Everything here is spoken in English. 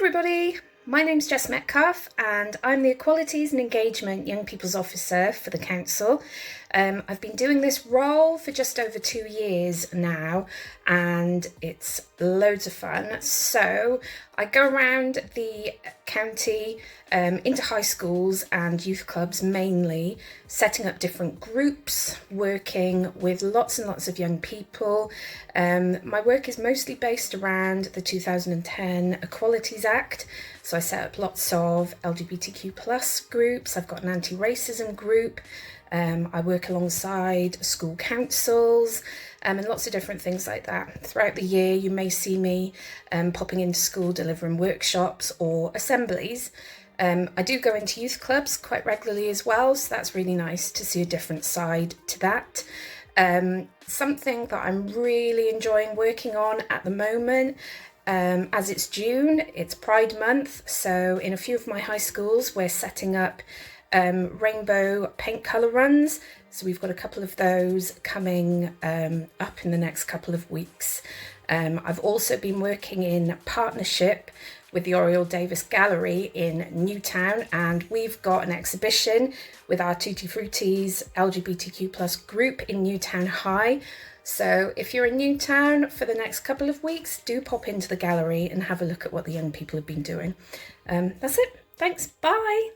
everybody, my name's Jess Metcalf and I'm the Equalities and Engagement Young People's Officer for the Council. I've been doing this role for just over 2 years now and it's loads of fun. So I go around the county into high schools and youth clubs mainly, setting up different groups, working with lots and lots of young people. My work is mostly based around the 2010 Equalities Act. So I set up lots of LGBTQ plus groups. I've got an anti-racism group. I work alongside school councils and lots of different things like that. Throughout the year, you may see me popping into school, delivering workshops or assemblies. I do go into youth clubs quite regularly as well, so that's really nice to see a different side to that. Something that I'm really enjoying working on at the moment, as it's June, it's Pride Month, so in a few of my high schools we're setting up rainbow paint colour runs, so we've got a couple of those coming up in the next couple of weeks. I've also been working in partnership with the Oriel Davis Gallery in Newtown, and we've got an exhibition with our Tutti Frutti's LGBTQ plus group in Newtown High. So if you're in Newtown for the next couple of weeks, do pop into the gallery and have a look at what the young people have been doing. That's it. Thanks. Bye.